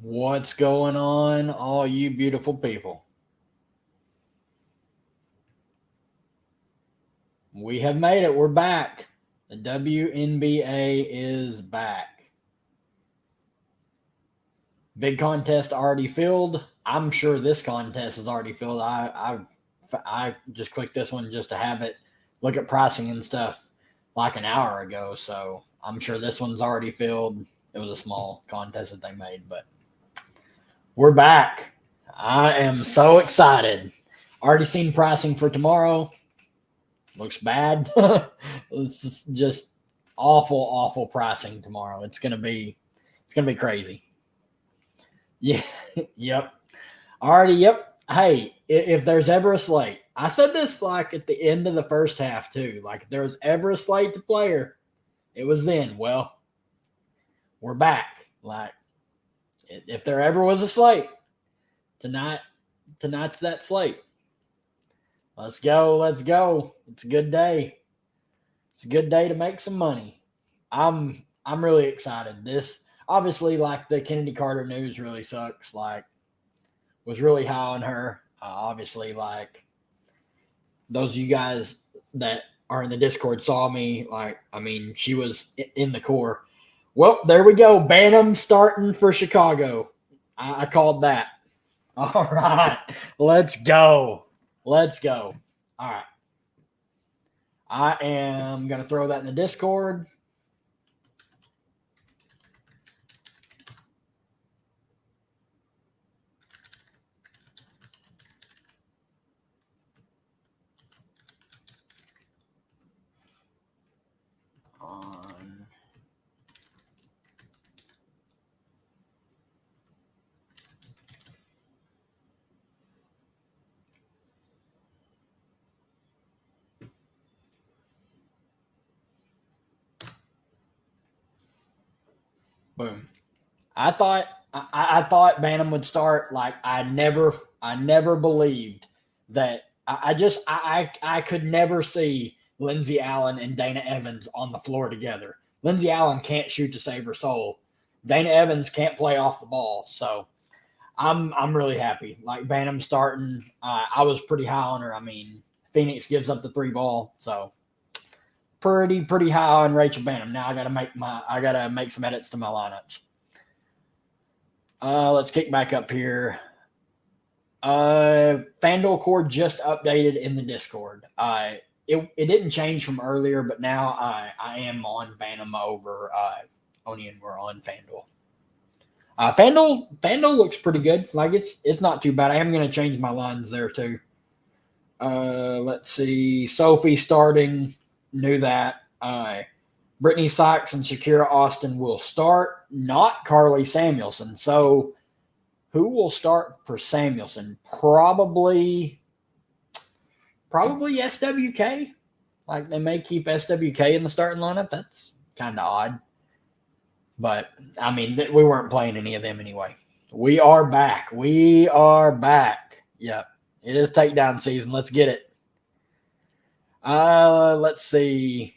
What's going on, all you beautiful people? We have made it. We're back. The WNBA is back. Big contest already filled. I'm sure this contest is already filled. I just clicked this one just to have it look at pricing and stuff like an hour ago. So I'm sure this one's already filled. It was a small contest that they made, but we're back. I am so excited. Already seen pricing for tomorrow. Looks bad. It's just awful pricing tomorrow. It's gonna be crazy. Yeah. Yep. Already. Yep. Hey, if there's ever a slate, I said this like at the end of the first half too. Like if there was ever a slate to player, it was then. Well, we're back. Like if there ever was a slate, tonight's that slate. Let's go. Let's go. It's a good day. It's a good day to make some money. I'm really excited. This obviously, like the Kennedy Carter news really sucks. Like was really high on her. Obviously, like those of you guys that are in the Discord saw me. Like, I mean, she was in the core. Well, there we go. Bantam starting for Chicago. I called that. All right. Let's go. Let's go. All right. I am going to throw that in the Discord. Boom. I thought Bantam would start. Like I never believed that. I could never see Lindsey Allen and Dana Evans on the floor together. Lindsey Allen can't shoot to save her soul. Dana Evans can't play off the ball. So I'm really happy. Like Bantam starting. I was pretty high on her. I mean, Phoenix gives up the 3 ball, so pretty high on Rachel Bantam. Now I gotta make some edits to my lineups. Let's kick back up here. FanDuel core just updated in the Discord. It didn't change from earlier, but now I am on Bantam over Oni, and we're on FanDuel. FanDuel looks pretty good. Like it's not too bad. I am going to change my lines there too. Let's see. Sophie starting. Knew that. Brittany Sykes and Shakira Austin will start, not Carly Samuelson. So who will start for Samuelson? Probably SWK. Like they may keep SWK in the starting lineup. That's kind of odd. But, I mean, we weren't playing any of them anyway. We are back. Yep. It is takedown season. Let's get it. Let's see.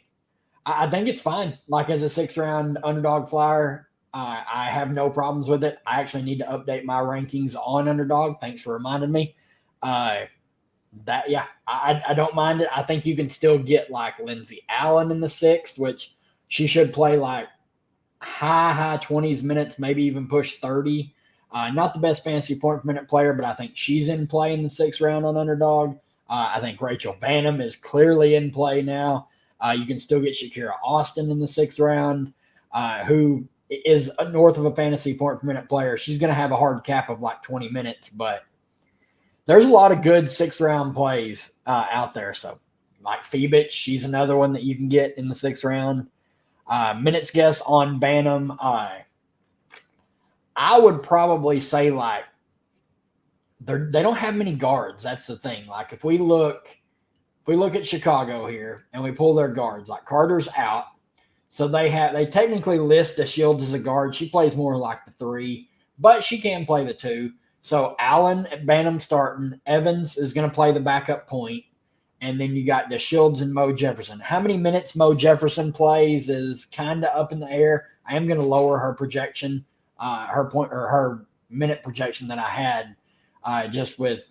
I think it's fine. Like as a 6-round underdog flyer, I have no problems with it. I actually need to update my rankings on underdog. Thanks for reminding me. I don't mind it. I think you can still get like Lindsey Allen in the 6th, which she should play like high 20s minutes, maybe even push 30. Not the best fantasy point per minute player, but I think she's in play in the 6th round on underdog. I think Rachel Bantam is clearly in play now. You can still get Shakira Austin in the 6th round, who is north of a fantasy point per minute player. She's going to have a hard cap of like 20 minutes, but there's a lot of good 6th round plays out there. So like Phoebich, she's another one that you can get in the 6th round. Minutes guess on Bantam. I would probably say like they don't have many guards. That's the thing. Like if we look at Chicago here and we pull their guards, like Carter's out. So they technically list DeShields as a guard. She plays more like the 3, but she can play the 2. So Allen at Bantam starting. Evans is going to play the backup point. And then you got DeShields and Mo Jefferson. How many minutes Mo Jefferson plays is kind of up in the air. I am going to lower her projection, her minute projection that I had, just with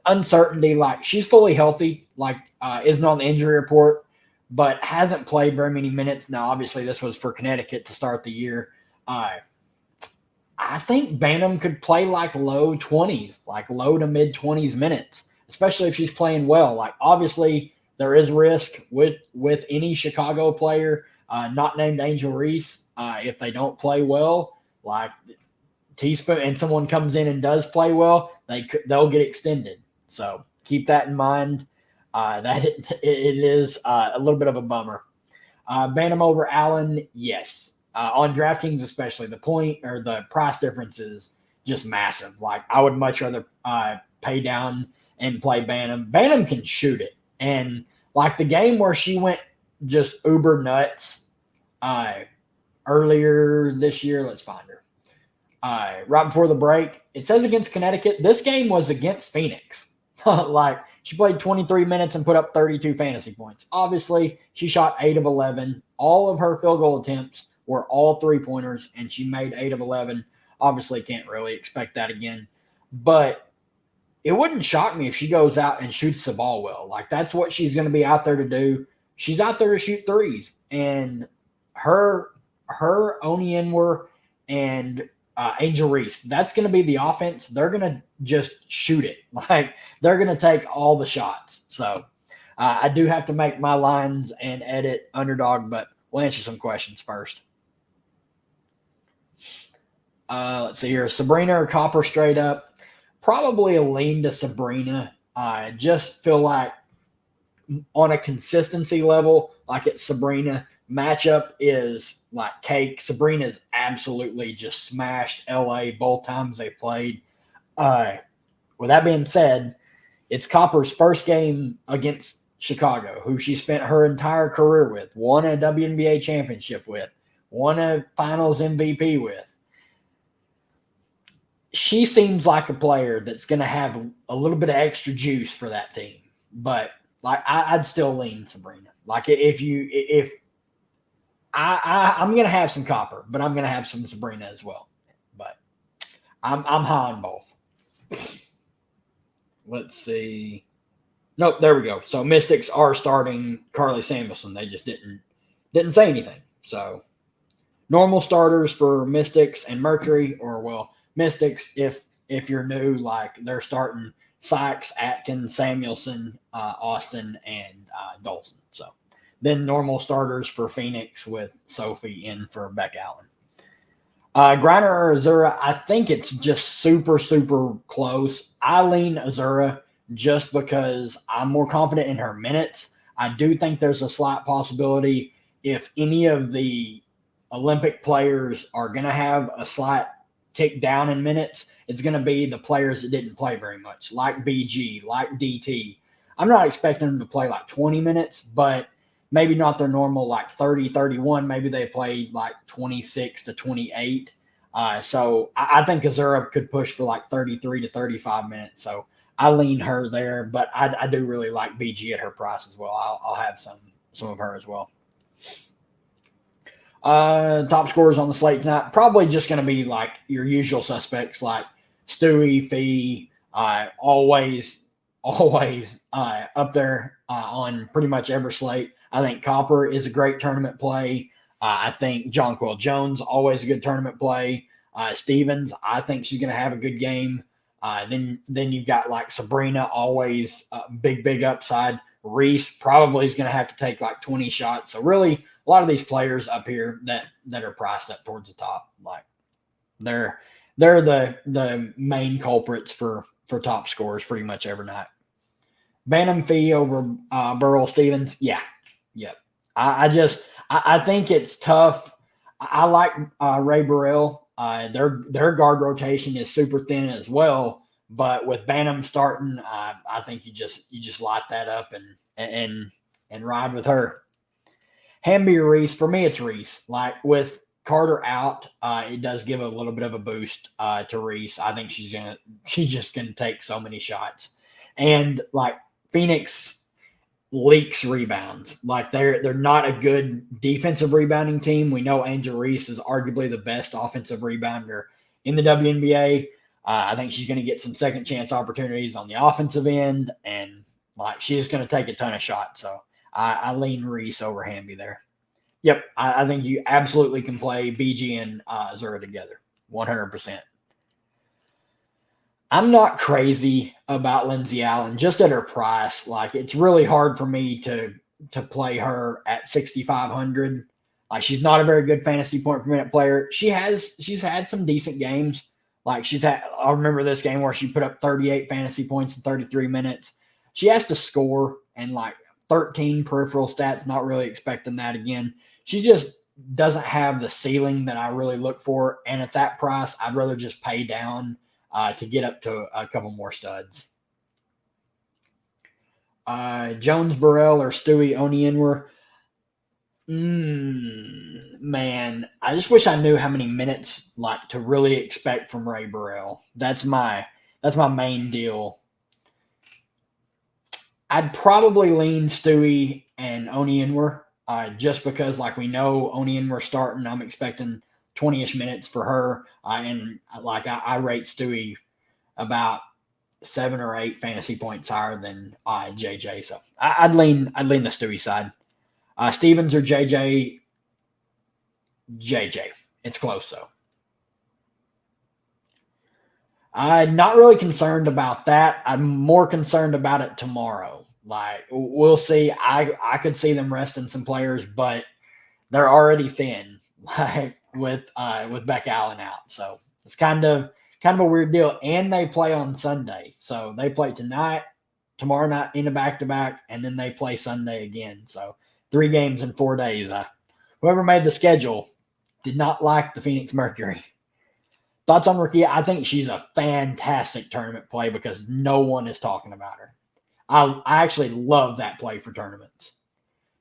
uncertainty. Like, she's fully healthy, like isn't on the injury report, but hasn't played very many minutes. Now, obviously, this was for Connecticut to start the year. I think Bantam could play like low 20s, like low to mid 20s minutes, especially if she's playing well. Like, obviously, there is risk with any Chicago player, not named Angel Reese, if they don't play well. Like, Teaspoon, and someone comes in and does play well, they'll get extended. So keep that in mind. That it is a little bit of a bummer. Bantam over Allen, yes. On DraftKings, especially, the point or the price difference is just massive. Like, I would much rather pay down and play Bantam. Bantam can shoot it. And like the game where she went just uber nuts earlier this year, let's find her. Right before the break, it says against Connecticut. This game was against Phoenix. Like, she played 23 minutes and put up 32 fantasy points. Obviously, she shot 8 of 11. All of her field goal attempts were all three-pointers, and she made 8 of 11. Obviously, can't really expect that again. But it wouldn't shock me if she goes out and shoots the ball well. Like, that's what she's going to be out there to do. She's out there to shoot threes. And her Wnba and Angel Reese, that's going to be the offense. They're going to just shoot it. Like, they're going to take all the shots. So I do have to make my lines and edit underdog, but we'll answer some questions first. Let's see here. Sabrina or Copper straight up. Probably a lean to Sabrina. I just feel like on a consistency level, like it's Sabrina. Matchup is like cake. Sabrina's absolutely just smashed LA both times they played. With that being said, it's Copper's first game against Chicago, who she spent her entire career with, won a WNBA championship with, won a finals MVP with. She seems like a player that's going to have a little bit of extra juice for that team. But like, I'd still lean Sabrina. Like, I'm going to have some Copper, but I'm going to have some Sabrina as well. But I'm high on both. Let's see. Nope, there we go. So Mystics are starting Carly Samuelson. They just didn't say anything. So normal starters for Mystics and Mercury, or well, Mystics, if you're new, like they're starting Sykes, Atkins, Samuelson, Austin, and Dolson. So then normal starters for Phoenix with Sophie in for Beck Allen. Griner or Azura, I think it's just super, super close. I lean Azura just because I'm more confident in her minutes. I do think there's a slight possibility if any of the Olympic players are going to have a slight tick down in minutes, it's going to be the players that didn't play very much, like BG, like DT. I'm not expecting them to play like 20 minutes, but maybe not their normal like 30, 31. Maybe they played like 26 to 28. So I think Azura could push for like 33 to 35 minutes. So I lean her there, but I do really like BG at her price as well. I'll have some of her as well. Top scorers on the slate tonight, probably just going to be like your usual suspects like Stewie, Fee, always up there on pretty much every slate. I think Copper is a great tournament play. I think Jonquil Jones, always a good tournament play. Stevens, I think she's going to have a good game. Then you've got like Sabrina, always big upside. Reese probably is going to have to take like 20 shots. So really, a lot of these players up here that are priced up towards the top, like they're the main culprits for top scorers pretty much every night. Bantam Fee over Burrell Stevens, yeah. I think it's tough. I like Ray Burrell. Their guard rotation is super thin as well. But with Bantam starting, I think you just light that up and ride with her. Wnba or Reese, for me it's Reese. Like with Carter out, it does give a little bit of a boost to Reese. I think she's just gonna take so many shots. And like Phoenix leaks rebounds. Like they're not a good defensive rebounding team. We know Angel Reese is arguably the best offensive rebounder in the WNBA. I think she's going to get some second chance opportunities on the offensive end, and like she's going to take a ton of shots. So I lean Reese over Hamby there. Yep, I think you absolutely can play BG and Zura together, 100%. I'm not crazy about Lindsay Allen, just at her price. Like it's really hard for me to play her at 6,500. Like she's not a very good fantasy point per minute player. She's had some decent games. Like I remember this game where she put up 38 fantasy points in 33 minutes. She has to score and like 13 peripheral stats. Not really expecting that again. She just doesn't have the ceiling that I really look for. And at that price, I'd rather just pay down to get up to a couple more studs. Jones Burrell or Stewie Onienwer. Man, I just wish I knew how many minutes like to really expect from Ray Burrell. That's my main deal. I'd probably lean Stewie and Onienwer just because like we know Onienwer starting. I'm expecting 20-ish minutes for her. And like I rate Stewie about 7 or 8 fantasy points higher than JJ. So I'd lean the Stewie side. Stevens or JJ? JJ. It's close though. I'm not really concerned about that. I'm more concerned about it tomorrow. Like we'll see. I could see them resting some players, but they're already thin. Like with Beck Allen out, so it's kind of a weird deal. And they play on Sunday, so they play tonight, tomorrow night in a back-to-back, and then they play Sunday again. So 3 games in 4 days. Whoever made the schedule did not like the Phoenix Mercury. Thoughts on Rukia? I think she's a fantastic tournament play because no one is talking about her. I actually love that play for tournaments.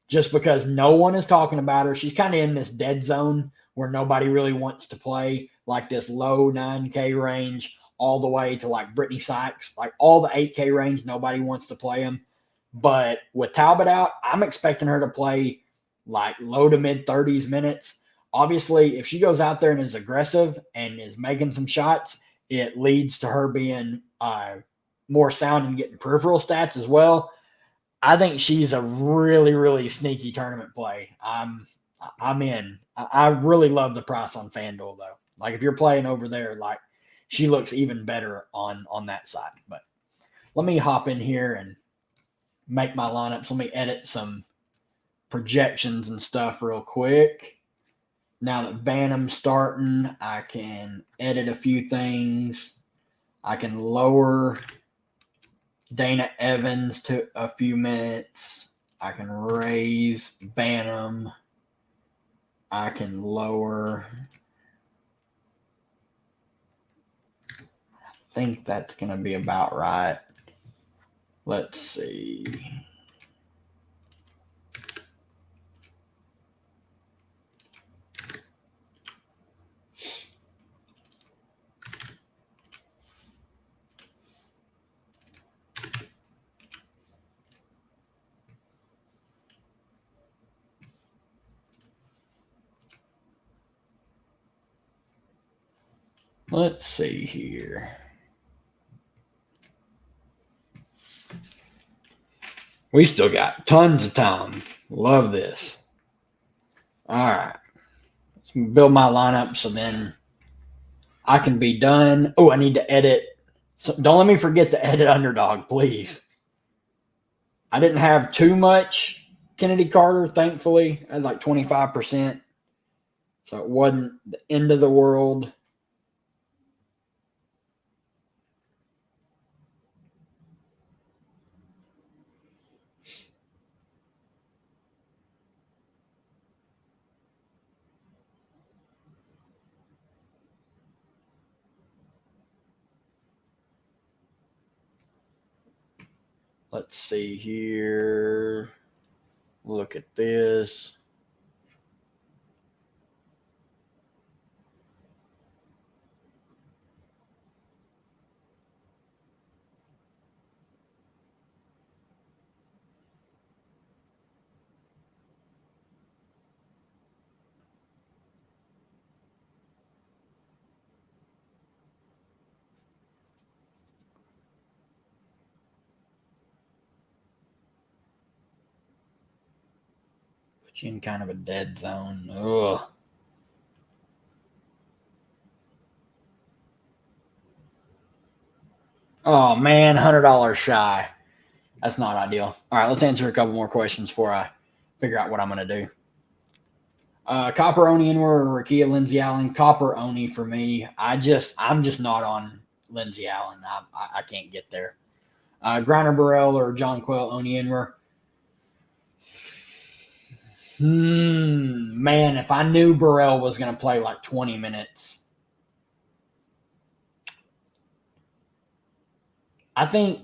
Just because no one is talking about her. She's kind of in this dead zone where nobody really wants to play, like this low 9K range all the way to like Brittany Sykes. Like all the 8K range, nobody wants to play them. But with Talbot out, I'm expecting her to play like low to mid 30s minutes. Obviously, if she goes out there and is aggressive and is making some shots, it leads to her being more sound and getting peripheral stats as well. I think she's a really, really sneaky tournament play. I'm in. I really love the price on FanDuel though. Like if you're playing over there, like she looks even better on that side. But let me hop in here and make my lineups. Let me edit some projections and stuff real quick. Now that Bantam's starting, I can edit a few things. I can lower Dana Evans to a few minutes. I can raise Bantam. I can lower. I think that's going to be about right. Let's see. Let's see here. We still got tons of time. Love this. All right. Let's build my lineup so then I can be done. Oh, I need to edit. So don't let me forget to edit Underdog, please. I didn't have too much Kennedy Carter, thankfully. I had like 25%. So it wasn't the end of the world. Let's see here. Look at this. Put you in kind of a dead zone. Ugh. Oh man, $100 shy. That's not ideal. All right, let's answer a couple more questions before I figure out what I'm going to do. Copper Oni or Rakia Lindsay Allen. Copper Oni for me. I'm just not on Lindsay Allen. I can't get there. Griner Burrell or John Quill Oni Inwer. Man, if I knew Burrell was going to play like 20 minutes, I think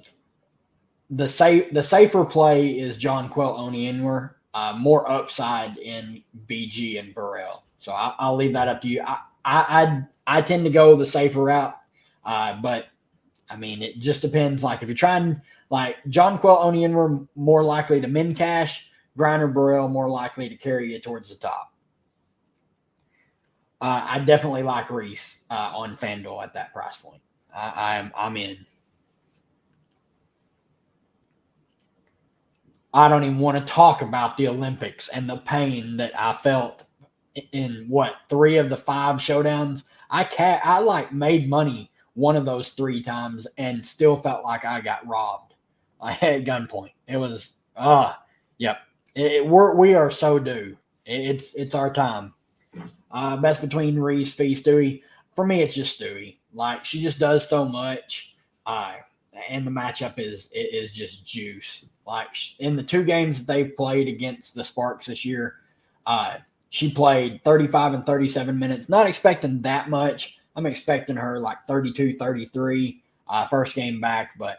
the safer play is John Quill Oni Inwer. More upside in BG and Burrell. So I'll leave that up to you. I tend to go the safer route, but I mean it just depends. Like if you're trying, like John Quill Oni Inwer more likely to min cash, Griner Burrell more likely to carry you towards the top. I definitely like Reese on FanDuel at that price point. I'm in. I don't even want to talk about the Olympics and the pain that I felt in what 3 of the 5 showdowns. I like made money one of those 3 times and still felt like I got robbed. I had gunpoint. It was yep. We are so due. It's our time. Best between Reese, Fee, Stewie. For me, it's just Stewie. Like she just does so much. And the matchup is just juice. Like in the 2 games that they've played against the Sparks this year, she played 35 and 37 minutes. Not expecting that much. I'm expecting her like 32, 33 first game back, but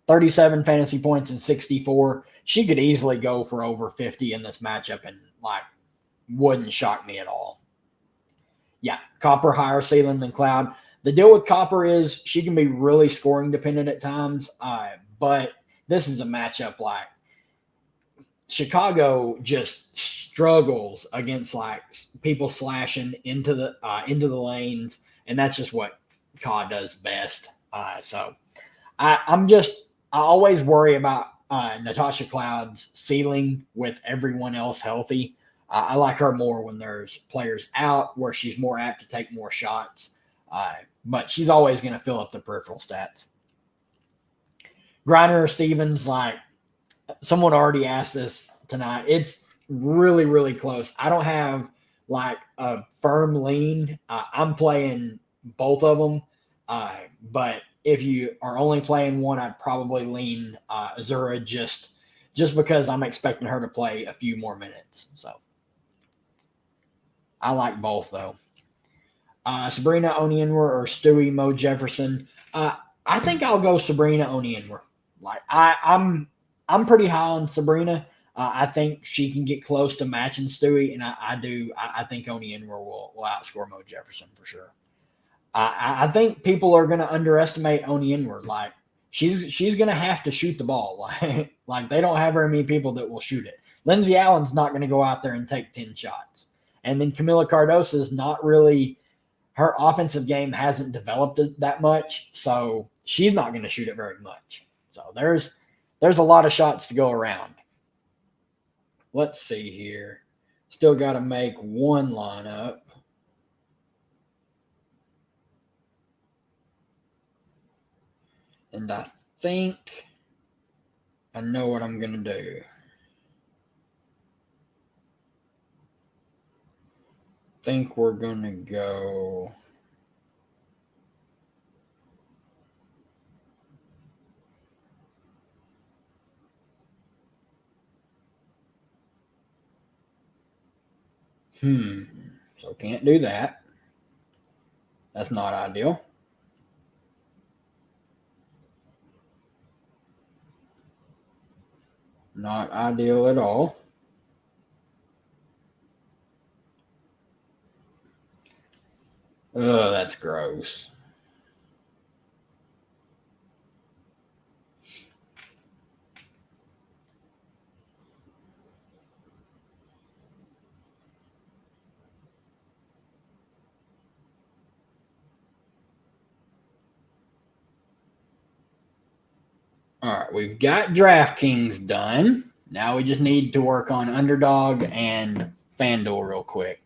37 fantasy points and 64. She could easily go for over 50 in this matchup and like wouldn't shock me at all. Yeah, Copper higher ceiling than Cloud. The deal with Copper is she can be really scoring dependent at times, but this is a matchup like Chicago just struggles against like people slashing into the lanes, and that's just what COD does best. So I always worry about Natasha Cloud's ceiling with everyone else healthy. I like her more when there's players out where she's more apt to take more shots. But she's always going to fill up the peripheral stats. Griner or Stevens, like someone already asked this tonight. It's really, really close. I don't have like a firm lean. I'm playing both of them. But if you are only playing one, I'd probably lean Azura just because I'm expecting her to play a few more minutes. So I like both though. Sabrina Onienwer or Stewie Mo Jefferson. I think I'll go Sabrina Onienwer. Like I'm pretty high on Sabrina. I think she can get close to matching Stewie, and I think Onienwer will outscore Mo Jefferson for sure. I think people are going to underestimate Onienwer. Like she's going to have to shoot the ball. Like they don't have very many people that will shoot it. Lindsay Allen's not going to go out there and take 10 shots, and then Camila Cardoso is not really. Her offensive game hasn't developed that much, so she's not going to shoot it very much. So there's a lot of shots to go around. Let's see here. Still got to make one lineup. And I think I know what I'm going to do. Think we're going to go so can't do that. That's not ideal. Not ideal at all. Oh, that's gross. All right, we've got Draftkings done. Now we just need to work on Underdog and FanDuel real quick.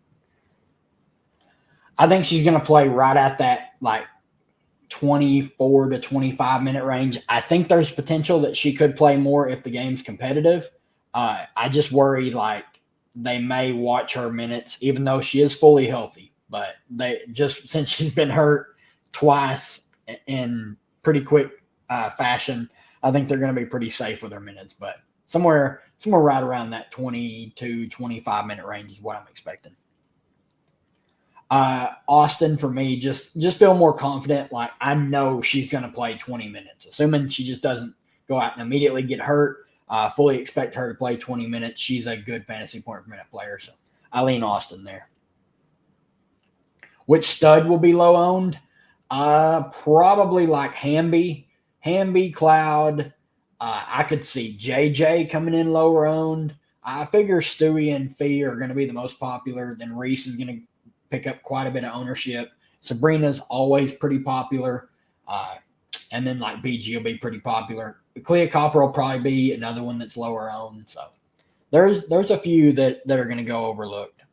I think she's going to play right at that, like, 24 to 25 minute range. I think there's potential that she could play more if the game's competitive. I just worry, like, they may watch her minutes, even though she is fully healthy. But they just, since she's been hurt twice in pretty quick fashion, I think they're going to be pretty safe with her minutes. But somewhere right around that 22, 25 minute range is what I'm expecting. Austin, for me, just feel more confident. Like, I know she's going to play 20 minutes, assuming she just doesn't go out and immediately get hurt. Fully expect her to play 20 minutes. She's a good fantasy point per minute player, so I lean Austin there. Which stud will be low owned? Probably like Wnba, Cloud. I could see JJ coming in lower owned. I figure Stewie and Fee are going to be the most popular. Then Reese is going to pick up quite a bit of ownership. Sabrina's always pretty popular. And then like BG will be pretty popular. Clea Copper will probably be another one that's lower owned. So there's a few that are going to go overlooked.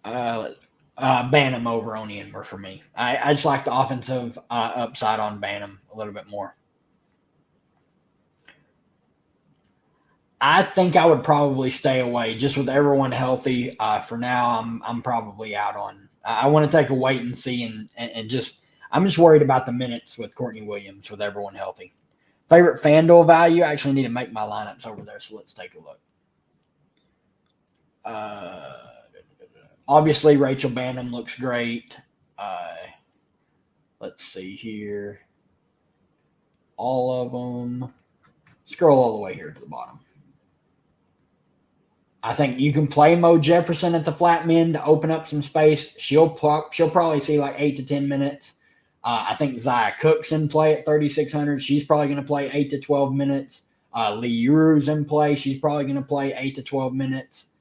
Bantam over Wnba for me. I just like the offensive upside on Bantam a little bit more. I think I would probably stay away just with everyone healthy. For now, I'm probably out on. I want to take a wait and see, and just I'm just worried about the minutes with Courtney Williams with everyone healthy. Favorite FanDuel value? I actually need to make my lineups over there, so let's take a look. Obviously, Rachel Bantam looks great. Let's see here. All of them. Scroll all the way here to the bottom. I think you can play Mo Jefferson at the flat min to open up some space. She'll probably see like 8 to 10 minutes. I think Zaya Cook's in play at 3,600. She's probably going to play 8 to 12 minutes. Lee Uru's in play. She's probably going to play 8 to 12 minutes.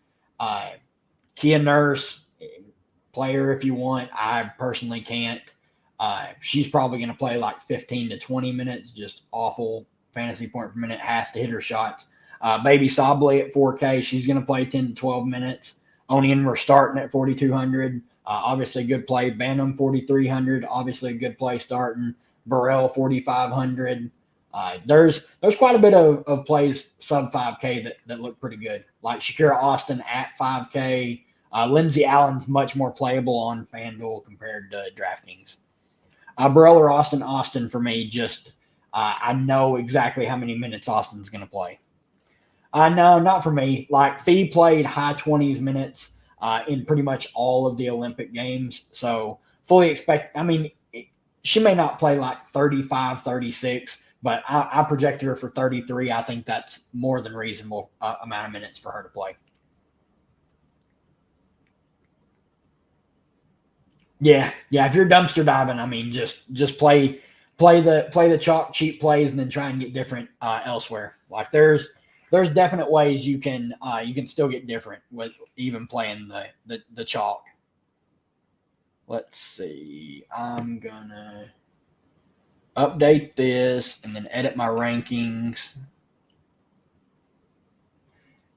Kia Nurse, player if you want. I personally can't. She's probably going to play like 15 to 20 minutes. Just awful fantasy point per minute. Has to hit her shots. Baby Sablé at 4K. She's going to play 10 to 12 minutes. Onion, we're starting at 4,200. Obviously, a good play. Bantam, 4,300. Obviously, a good play starting. Burrell, 4,500. There's quite a bit of plays sub 5K that look pretty good. Like Shakira Austin at 5K. Lindsey Allen's much more playable on FanDuel compared to Draftkings. Burrell or Austin for me, just I know exactly how many minutes Austin's going to play. No, not for me. Like, Fee played high 20s minutes in pretty much all of the Olympic games. So fully expect, she may not play like 35, 36, but I projected her for 33. I think that's more than reasonable amount of minutes for her to play. Yeah. If you're dumpster diving, just play the chalk cheap plays and then try and get different elsewhere. Like there's definite ways you can still get different with even playing the chalk. Let's see. I'm gonna update this and then edit my rankings.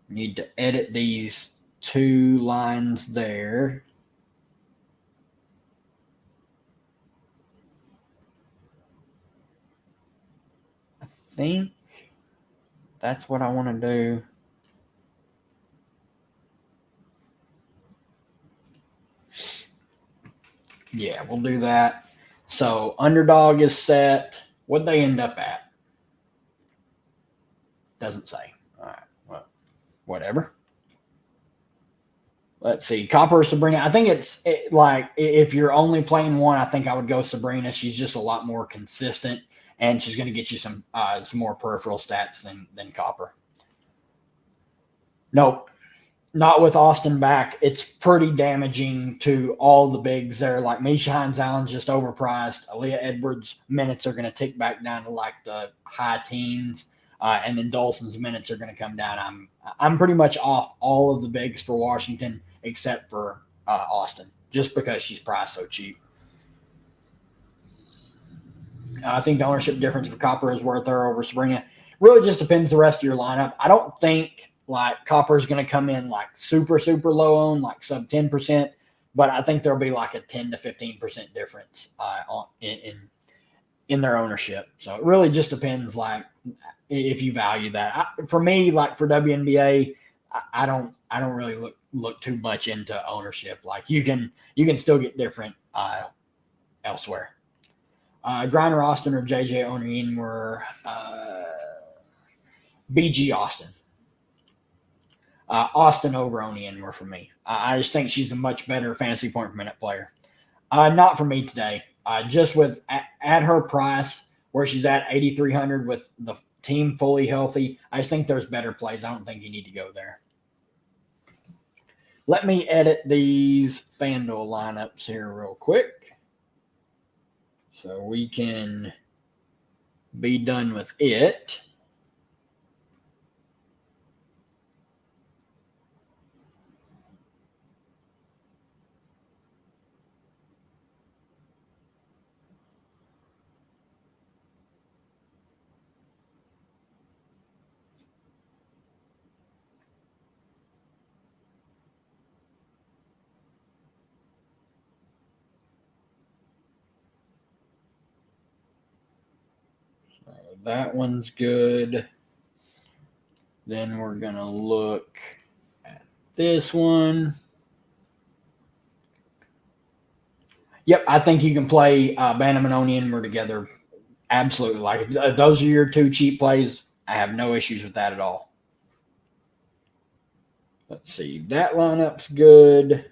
Need to edit these 2 lines there. I think that's what I want to do. Yeah, we'll do that. So Underdog is set. What'd they end up at? Doesn't say. All right. Well, whatever. Let's see. Copper or Sabrina. I think like if you're only playing one, I think I would go Sabrina. She's just a lot more consistent, and she's going to get you some more peripheral stats than Copper. Nope. Not with Austin back. It's pretty damaging to all the bigs there. Like Misha Hines-Allen's just overpriced. Aaliyah Edwards' minutes are going to tick back down to like the high teens. And then Dolson's minutes are going to come down. I'm pretty much off all of the bigs for Washington except for Austin, just because she's priced so cheap. I think the ownership difference for Copper is worth her over Sabrina. really just depends the rest of your lineup. I don't think like copper is going to come in like super, super low on, like sub 10%, but I think there'll be like a 10 to 15% difference in their ownership. So it really just depends like if you value that. For me, like for WNBA, I don't really look too much into ownership. Like you can still get different elsewhere. Griner Austin or JJ O'Neill were BG Austin. Austin over O'Neill were for me. I just think she's a much better fantasy point per minute player. Not for me today. Just with at her price, where she's at 8,300 with the team fully healthy, I just think there's better plays. I don't think you need to go there. Let me edit these FanDuel lineups here real quick so we can be done with it. That one's good. Then we're going to look at this one. Yep, I think you can play Bantam and Onion together. Absolutely. Like if those are your two cheap plays, I have no issues with that at all. Let's see. That lineup's good.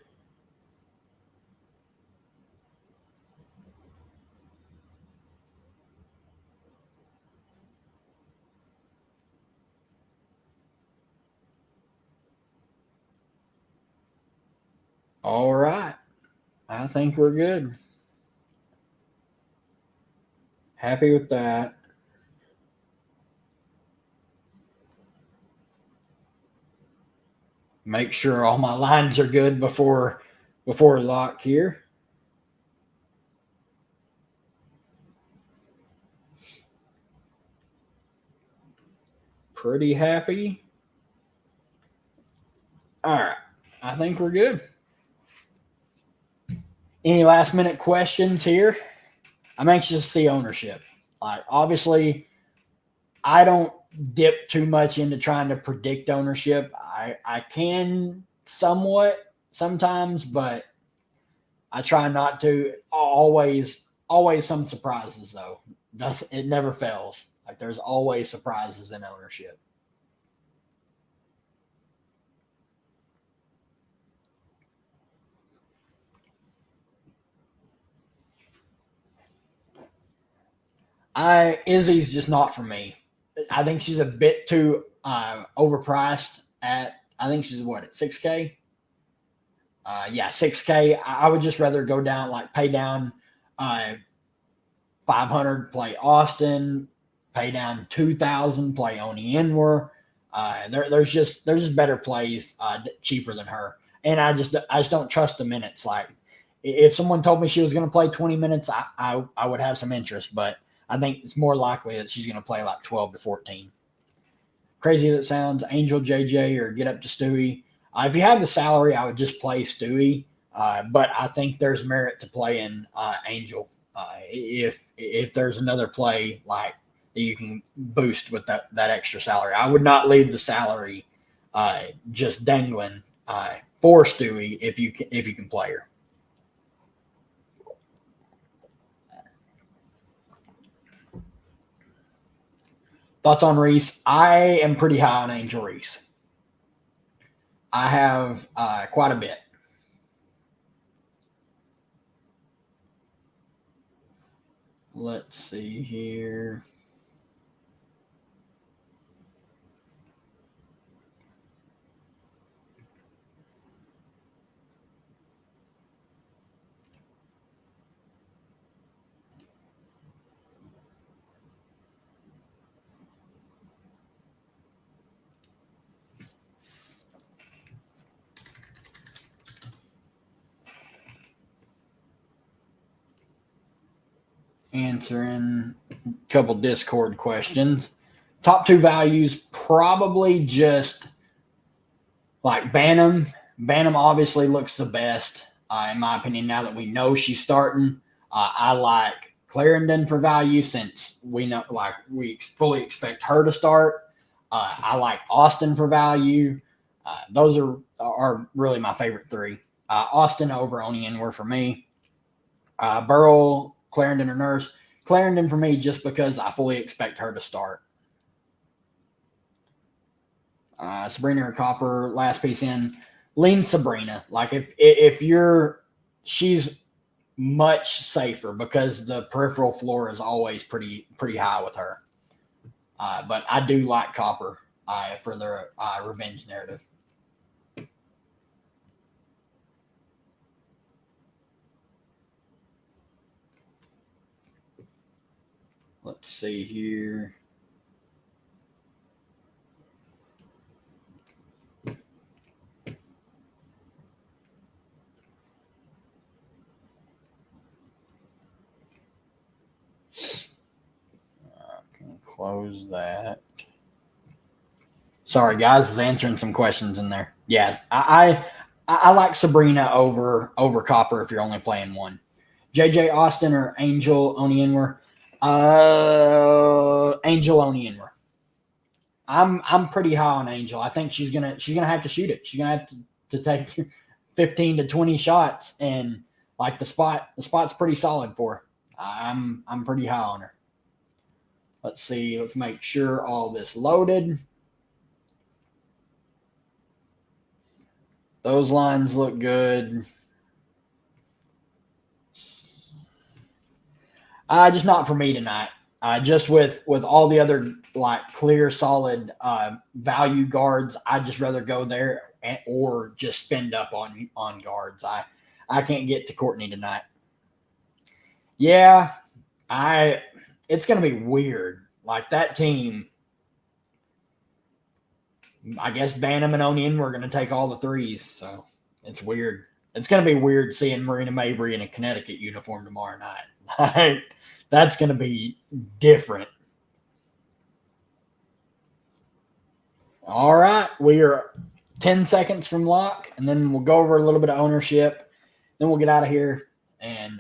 All right. I think we're good. Happy with that. Make sure all my lines are good before lock here. Pretty happy. All right. I think we're good. Any last minute questions here? I'm anxious to see ownership. Like obviously, I don't dip too much into trying to predict ownership. I can somewhat sometimes, but I try not to. Always some surprises though. It never fails. Like there's always surprises in ownership. Izzy's just not for me. I think she's a bit too overpriced at. I think she's what at 6K. Yeah, 6K. I would just rather go down, like pay down 500, play Austin, pay down 2,000, play Oni Inwer. There's just better plays cheaper than her, and I just don't trust the minutes. Like if someone told me she was going to play 20 minutes, I would have some interest, but I think it's more likely that she's going to play like 12 to 14. Crazy as it sounds, Angel JJ or get up to Stewie. If you have the salary, I would just play Stewie, but I think there's merit to playing Angel if there's another play like that you can boost with that extra salary. I would not leave the salary just dangling for Stewie if you can play her. Thoughts on Reese? I am pretty high on Angel Reese. I have quite a bit. Let's see here. Answering a couple Discord questions. Top two values, probably just like Bantam. Bantam obviously looks the best, in my opinion, now that we know she's starting. I like Clarendon for value since we know, like, we fully expect her to start. I like Austin for value. Those are really my favorite three. Austin over Wnba for me. Burrell, Clarendon, or Nurse. Clarendon for me just because I fully expect her to start. Sabrina or Copper, last piece in. Lean Sabrina. Like if you're, she's much safer because the peripheral floor is always pretty high with her. But I do like Copper for the revenge narrative. Let's see here. Close that. Sorry, guys, was answering some questions in there. Yeah, I like Sabrina over Copper if you're only playing one. JJ Austin or Angel Onienwer? Angel Onienwer. I'm pretty high on Angel. I think she's gonna have to shoot it. She's gonna have to take 15 to 20 shots, and like the spot's pretty solid for her. I'm pretty high on her. Let's see. Let's make sure all this loaded. Those lines look good. Just not for me tonight. Just with all the other like clear, solid value guards, I'd just rather go there or just spend up on guards. I can't get to Courtney tonight. Yeah, it's going to be weird. Like that team, I guess Bantam and Onion were going to take all the threes, so it's weird. It's going to be weird seeing Marina Mabry in a Connecticut uniform tomorrow night. That's going to be different. All right, we are 10 seconds from lock, and then we'll go over a little bit of ownership. Then we'll get out of here, and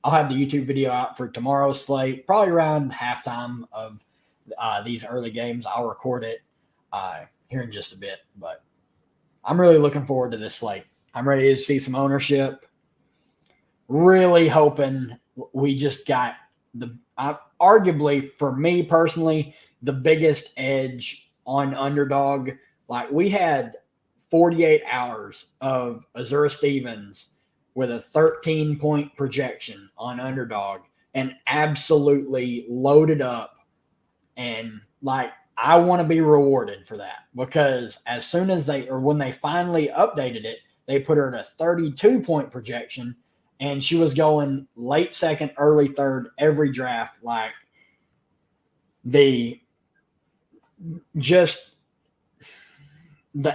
I'll have the YouTube video out for tomorrow's slate, probably around halftime of these early games. I'll record it here in just a bit, but I'm really looking forward to this slate. I'm ready to see some ownership. Really hoping we just got arguably for me personally, the biggest edge on underdog. Like we had 48 hours of Azura Stevens with a 13-point projection on underdog and absolutely loaded up. And like, I want to be rewarded for that because as soon as when they finally updated it, they put her in a 32-point projection and she was going late second, early third every draft. Like the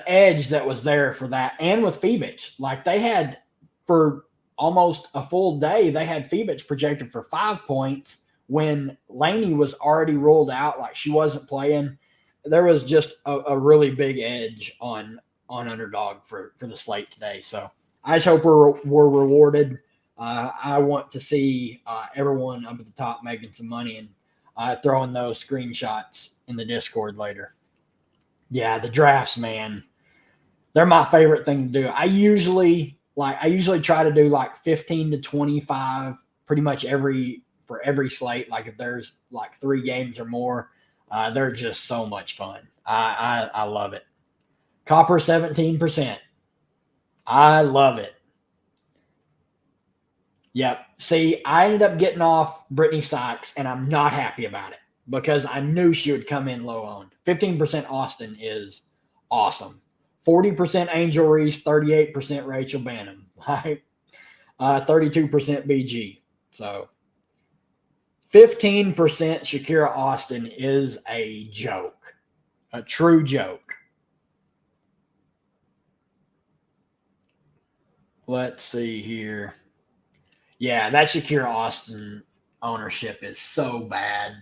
edge that was there for that. And with Phoebich, like they had for almost a full day, they had Phoebich projected for 5 points when Laney was already ruled out. Like she wasn't playing. There was just a really big edge on underdog for the slate today. So I just hope we're rewarded. I want to see everyone up at the top making some money and throwing those screenshots in the Discord later. Yeah, the drafts, man. They're my favorite thing to do. I usually try to do like 15 to 25 pretty much for every slate. Like if there's like 3 games or more, they're just so much fun. I love it. Copper 17%. I love it. Yep. See, I ended up getting off Brittany Sykes, and I'm not happy about it because I knew she would come in low owned. 15% Austin is awesome. 40% Angel Reese, 38% Rachel Bantam, like 32% BG. So 15% Shakira Austin is a joke, a true joke. Let's see here. Yeah, that Shakira Austin ownership is so bad.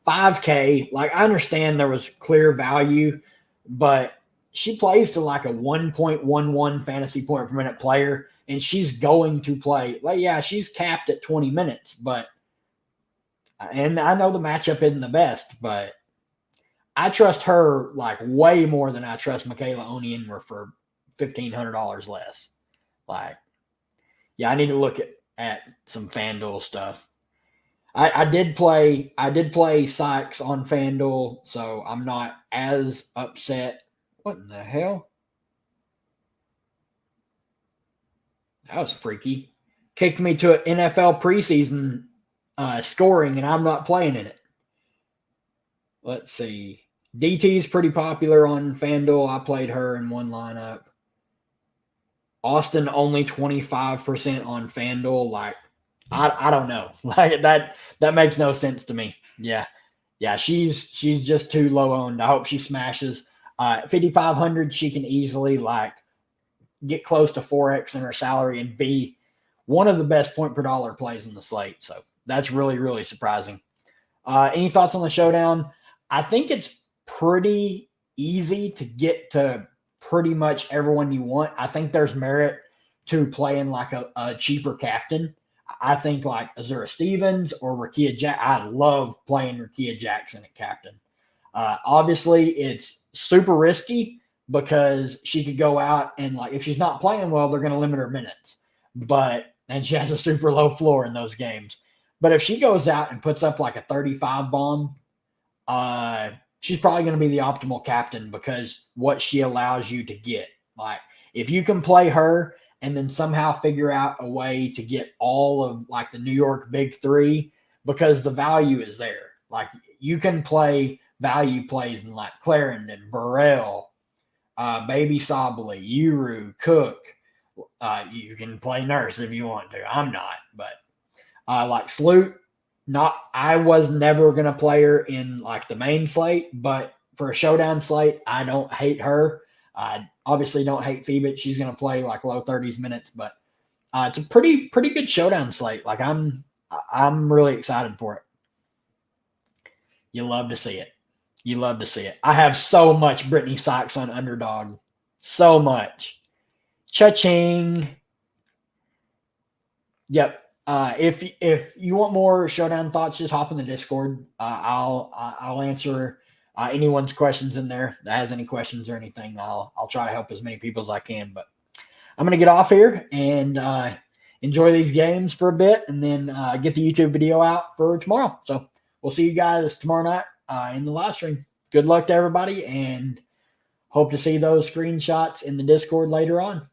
5K. Like, I understand there was clear value, but she plays to like a 1.11 fantasy point per minute player, and she's going to play. Like, yeah, she's capped at 20 minutes, but and I know the matchup isn't the best, but I trust her like way more than I trust Michaela Onienwer for $1,500 less. Like, yeah, I need to look at some FanDuel stuff. I did play Sykes on FanDuel, so I'm not as upset. What in the hell? That was freaky. Kicked me to an NFL preseason scoring, and I'm not playing in it. Let's see. DT's pretty popular on FanDuel. I played her in one lineup. Austin only 25% on FanDuel. Like, I don't know. Like, that makes no sense to me. Yeah. She's just too low owned. I hope she smashes. 5,500. She can easily like get close to 4x in her salary and be one of the best point per dollar plays in the slate. So that's really, really surprising. Any thoughts on the showdown? I think it's pretty easy to get to pretty much everyone you want. I think there's merit to playing like a cheaper captain. I think like Azura Stevens or Rakia Jackson. I love playing Rakia Jackson at captain. Obviously, it's super risky because she could go out and like if she's not playing well, they're going to limit her minutes. And she has a super low floor in those games. But if she goes out and puts up like a 35 bomb, she's probably going to be the optimal captain because what she allows you to get. Like, if you can play her and then somehow figure out a way to get all of like the New York big three, because the value is there. Like, you can play value plays in like Clarendon, Burrell, Baby Sabali, Uru, Cook. You can play Nurse if you want to. I'm not, but like Sloot, I was never going to play her in like the main slate, but for a showdown slate, I don't hate her. I obviously don't hate Phoebe. She's going to play like low 30s minutes, but it's a pretty good showdown slate. Like, I'm really excited for it. You love to see it. You love to see it. I have so much Brittany Sykes on Underdog. So much. Cha-ching. Yep. If you want more showdown thoughts, just hop in the Discord. I'll answer anyone's questions in there that has any questions or anything. I'll try to help as many people as I can. But I'm gonna get off here and enjoy these games for a bit, and then get the YouTube video out for tomorrow. So we'll see you guys tomorrow night in the live stream. Good luck to everybody, and hope to see those screenshots in the Discord later on.